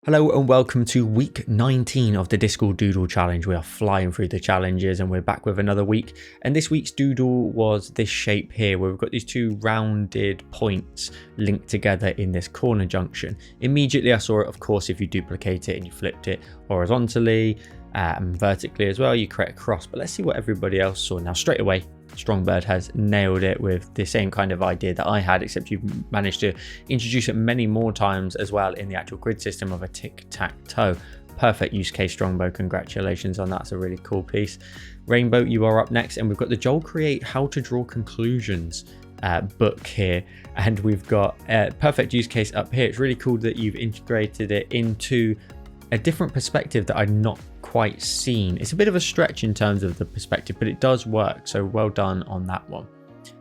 Hello and welcome to week 19 of the Discord Doodle challenge. We are flying through the challenges and we're back with another week. And this week's doodle was this shape here where we've got these two rounded points linked together in this corner junction. Immediately I saw it, of course, if you duplicate it and you flipped it horizontally and vertically as well, you create a cross. But let's see what everybody else saw. Now straight away, Strongbird has nailed it with the same kind of idea that I had, except you've managed to introduce it many more times as well in the actual grid system of a tic-tac-toe. Perfect use case, Strongbird. Congratulations on that. It's a really cool piece. Rainbow, you are up next, and we've got the Joel Create How to Draw Conclusions book here, and we've got a perfect use case up here. It's really cool that you've integrated it into a different perspective that I've not quite seen. It's a bit of a stretch in terms of the perspective, but it does work, so well done on that one.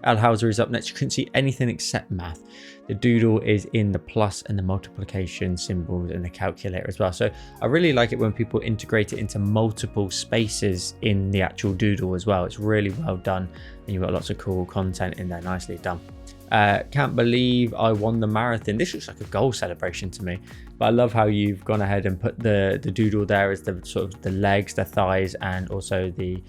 Alhauser is up next. You couldn't see anything except math. The doodle is in the plus and the multiplication symbols and the calculator as well. So I really like it when people integrate it into multiple spaces in the actual doodle as well. It's really well done, and you've got lots of cool content in there. Nicely done. Can't believe I won the marathon. This looks like a goal celebration to me, but I love how you've gone ahead and put the doodle there as the sort of the legs, the thighs, and also the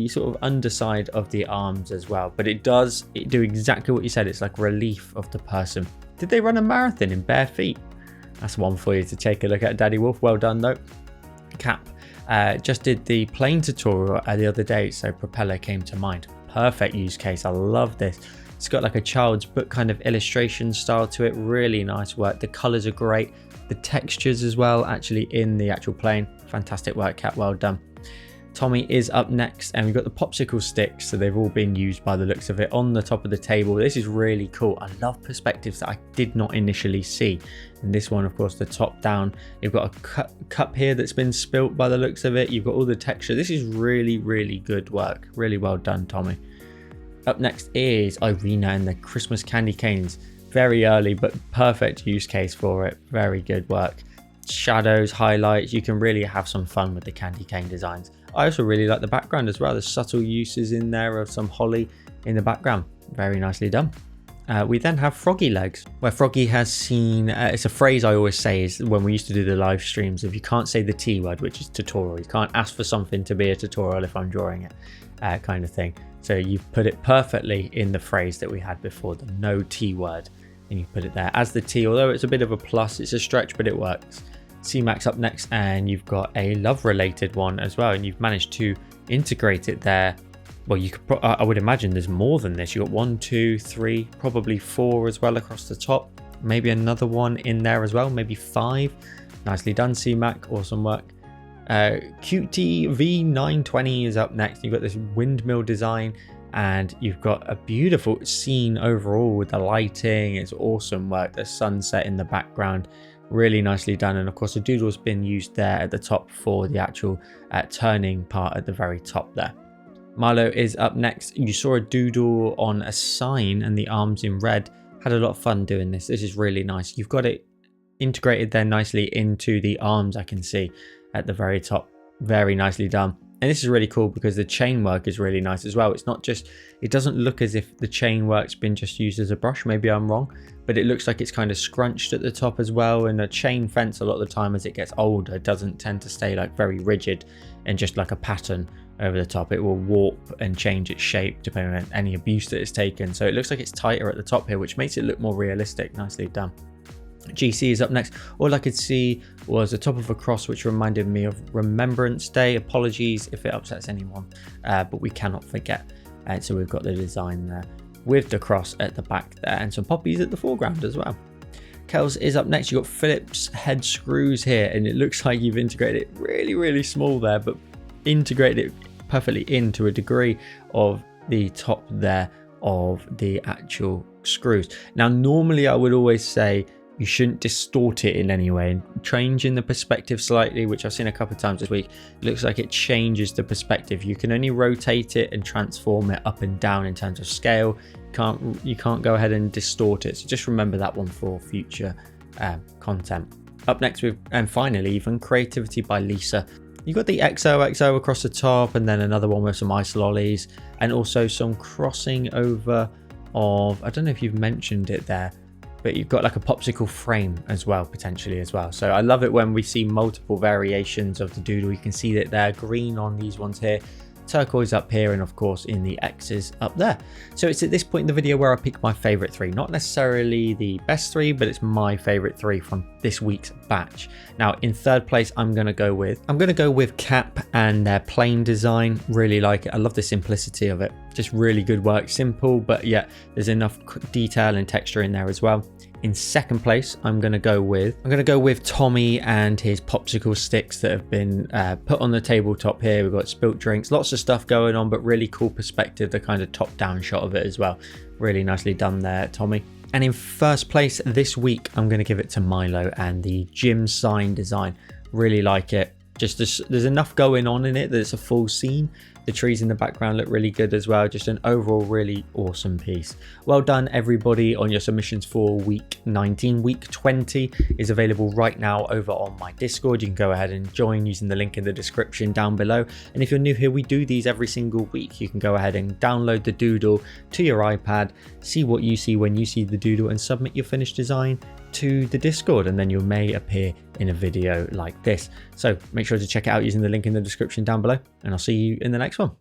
sort of underside of the arms as well. But it do exactly what you said. It's like relief of the person. Did they run a marathon in bare feet? That's one for you to take a look at, Daddy Wolf. Well done though. Cap just did the plane tutorial the other day, so propeller came to mind. Perfect use case. I love this. It's got like a child's book kind of illustration style to it. Really nice work. The colors are great. The textures as well, actually in the actual plane. Fantastic work, Cat. Well done. Tommy is up next, and we've got the popsicle sticks. So they've all been used by the looks of it on the top of the table. This is really cool. I love perspectives that I did not initially see. And this one, of course, the top down. You've got a cup here that's been spilt by the looks of it. You've got all the texture. This is really, really good work. Really well done, Tommy. Up next is Irina and the Christmas candy canes. Very early, but perfect use case for it. Very good work. Shadows, highlights, you can really have some fun with the candy cane designs. I also really like the background as well. There's subtle uses in there of some holly in the background. Very nicely done. We then have Froggy Legs, where Froggy has seen, it's a phrase I always say is when we used to do the live streams, if you can't say the T word, which is tutorial, you can't ask for something to be a tutorial if I'm drawing it, kind of thing. So you've put it perfectly in the phrase that we had before, the no T word, and you put it there as the T, although it's a bit of a plus, it's a stretch, but it works. C-Max up next, and you've got a love related one as well, and you've managed to integrate it there. Well, you could, I would imagine there's more than this. You've got 1, 2, 3, probably 4 as well across the top. Maybe another one in there as well, maybe 5. Nicely done, C-Mac, awesome work. QT V920 is up next. You've got this windmill design, and you've got a beautiful scene overall with the lighting. It's awesome work. The sunset in the background, really nicely done. And of course the doodle's been used there at the top for the actual turning part at the very top there. Milo is up next. You saw a doodle on a sign and the arms in red. Had a lot of fun doing this. This is really nice. You've got it integrated there nicely into the arms, I can see at the very top. Very nicely done. And this is really cool because the chain work is really nice as well. It's not just, it doesn't look as if the chain work's been just used as a brush. Maybe I'm wrong, but it looks like it's kind of scrunched at the top as well. And a chain fence, a lot of the time as it gets older, doesn't tend to stay like very rigid and just like a pattern over the top. It will warp and change its shape depending on any abuse that it's taken. So it looks like it's tighter at the top here, which makes it look more realistic. Nicely done. GC is up next. All I could see was the top of a cross, which reminded me of Remembrance Day. Apologies if it upsets anyone, but we cannot forget. And so we've got the design there with the cross at the back there and some poppies at the foreground as well. Kels is up next. You've got Phillips head screws here, and it looks like you've integrated it really, really small there, but integrated it perfectly into a degree of the top there of the actual screws. Now, normally I would always say you shouldn't distort it in any way. Changing the perspective slightly, which I've seen a couple of times this week, looks like it changes the perspective. You can only rotate it and transform it up and down in terms of scale. You can't go ahead and distort it. So just remember that one for future content. Up next, and finally, even Creativity by Lisa. You've got the XOXO across the top, and then another one with some ice lollies, and also some crossing over of, I don't know if you've mentioned it there, but you've got like a popsicle frame as well, potentially as well. So I love it when we see multiple variations of the doodle. You can see that they're green on these ones here, turquoise up here, and of course in the X's up there. So it's at this point in the video where I pick my favorite 3, not necessarily the best 3, but it's my favorite 3 from this week's batch. Now in third place, I'm gonna go with Cap and their plain design. Really like it. I love the simplicity of it. Just really good work, simple, but yet there's enough detail and texture in there as well. In second place, I'm gonna go with Tommy and his popsicle sticks that have been put on the tabletop here. We've got spilt drinks, lots of stuff going on, but really cool perspective, the kind of top-down shot of it as well. Really nicely done there, Tommy. And in first place this week, I'm gonna give it to Milo and the gym sign design. Really like it. Just there's enough going on in it that it's a full scene. The trees in the background look really good as well. Just an overall really awesome piece. Well done everybody on your submissions for week 19. Week 20 is available right now over on my Discord. You can go ahead and join using the link in the description down below. And if you're new here, we do these every single week. You can go ahead and download the doodle to your iPad, see what you see when you see the doodle, and submit your finished design to the Discord, and then you may appear in a video like this. So make sure to check it out using the link in the description down below, and I'll see you in the next one.